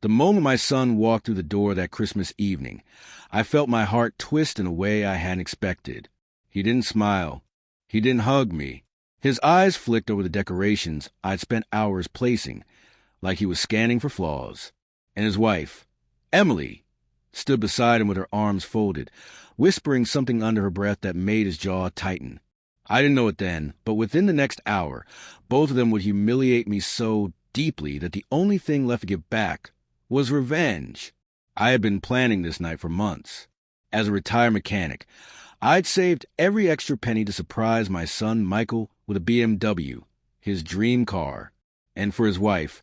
The moment my son walked through the door that Christmas evening, I felt my heart twist in a way I hadn't expected. He didn't smile. He didn't hug me. His eyes flicked over the decorations I'd spent hours placing, like he was scanning for flaws. And his wife, Emily, stood beside him with her arms folded, whispering something under her breath that made his jaw tighten. I didn't know it then, but within the next hour, both of them would humiliate me so deeply that the only thing left to give back was revenge. I had been planning this night for months. As a retired mechanic, I'd saved every extra penny to surprise my son Michael with a BMW, his dream car. And for his wife,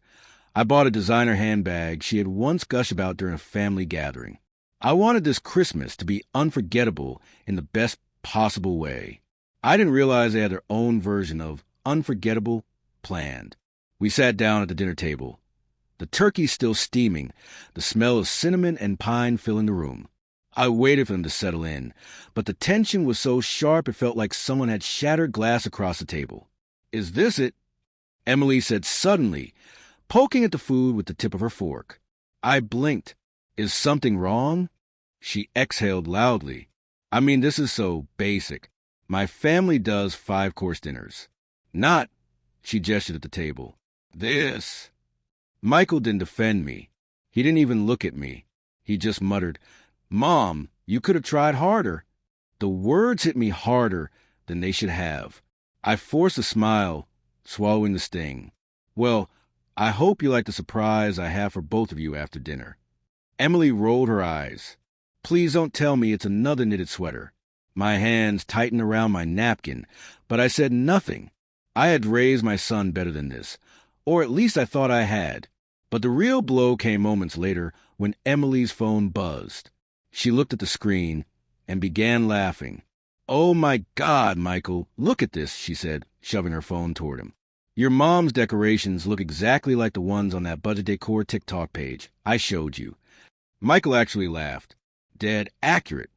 I bought a designer handbag she had once gushed about during a family gathering. I wanted this Christmas to be unforgettable in the best possible way. I didn't realize they had their own version of unforgettable planned. We sat down at the dinner table. The turkey still steaming, the smell of cinnamon and pine filling the room. I waited for them to settle in, but the tension was so sharp it felt like someone had shattered glass across the table. "Is this it?" Emily said suddenly, poking at the food with the tip of her fork. I blinked. "Is something wrong?" She exhaled loudly. "I mean, this is so basic. My family does 5-course dinners." "Not," she gestured at the table. "This." Michael didn't defend me. He didn't even look at me. He just muttered, "Mom, you could have tried harder." The words hit me harder than they should have. I forced a smile, swallowing the sting. "Well, I hope you like the surprise I have for both of you after dinner." Emily rolled her eyes. "Please don't tell me it's another knitted sweater." My hands tightened around my napkin, but I said nothing. I had raised my son better than this, or at least I thought I had. But the real blow came moments later when Emily's phone buzzed. She looked at the screen and began laughing. "Oh my God, Michael, look at this," she said, shoving her phone toward him. "Your mom's decorations look exactly like the ones on that budget decor TikTok page I showed you." Michael actually laughed. Dead accurate.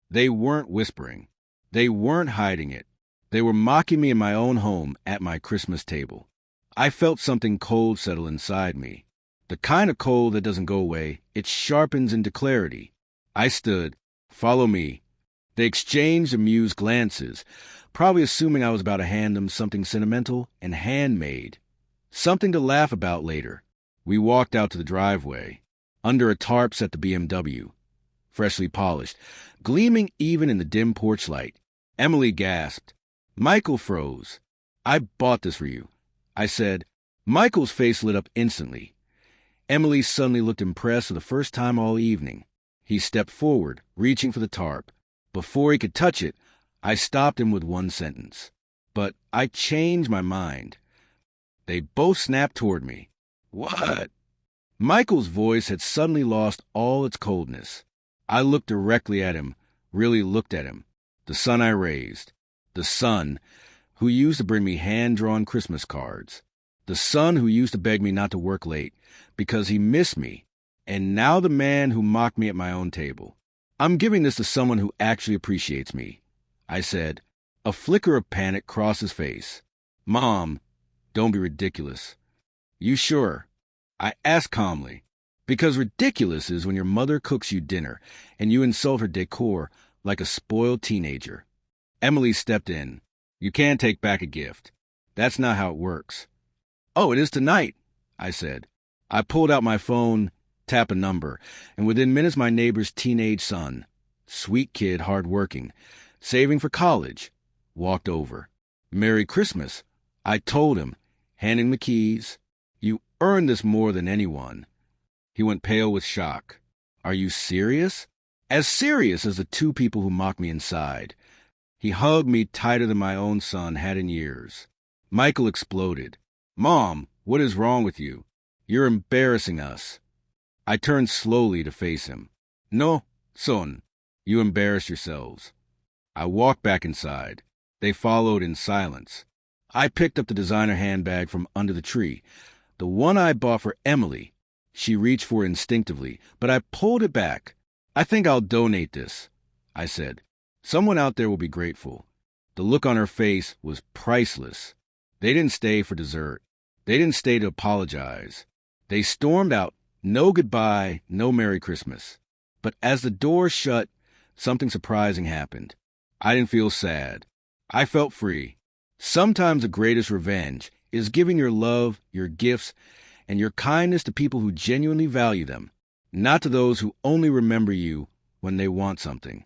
They weren't whispering. They weren't hiding it. They were mocking me in my own home at my Christmas table. I felt something cold settle inside me. The kind of cold that doesn't go away, it sharpens into clarity. I stood. "Follow me." They exchanged amused glances, probably assuming I was about to hand them something sentimental and handmade. Something to laugh about later. We walked out to the driveway. Under a tarp sat the BMW, freshly polished, gleaming even in the dim porch light. Emily gasped. Michael froze. "I bought this for you," I said. Michael's face lit up instantly. Emily suddenly looked impressed for the first time all evening. He stepped forward, reaching for the tarp. Before he could touch it, I stopped him with one sentence. But I changed my mind. They both snapped toward me. "What?" Michael's voice had suddenly lost all its coldness. I looked directly at him, really looked at him. The son I raised. The son who used to bring me hand-drawn Christmas cards. The son who used to beg me not to work late because he missed me. And now the man who mocked me at my own table. "I'm giving this to someone who actually appreciates me," I said. A flicker of panic crossed his face. "Mom, don't be ridiculous." "You sure?" I asked calmly. Because ridiculous is when your mother cooks you dinner and you insult her decor like a spoiled teenager. Emily stepped in. "You can't take back a gift. That's not how it works." "Oh, it is tonight," I said. I pulled out my phone, tapped a number, and within minutes my neighbor's teenage son, sweet kid, hard-working, saving for college, walked over. "Merry Christmas," I told him, handing the keys. "You earned this more than anyone." He went pale with shock. "Are you serious?" As serious as the two people who mocked me inside. He hugged me tighter than my own son had in years. Michael exploded. "Mom, what is wrong with you? You're embarrassing us." I turned slowly to face him. "No, son, you embarrass yourselves." I walked back inside. They followed in silence. I picked up the designer handbag from under the tree, the one I bought for Emily. She reached for it instinctively, but I pulled it back. "I think I'll donate this," I said. "Someone out there will be grateful." The look on her face was priceless. They didn't stay for dessert. They didn't stay to apologize. They stormed out, No goodbye, no Merry Christmas. But as the door shut, something surprising happened. I didn't feel sad. I felt free. Sometimes the greatest revenge is giving your love, your gifts, and your kindness to people who genuinely value them, not to those who only remember you when they want something.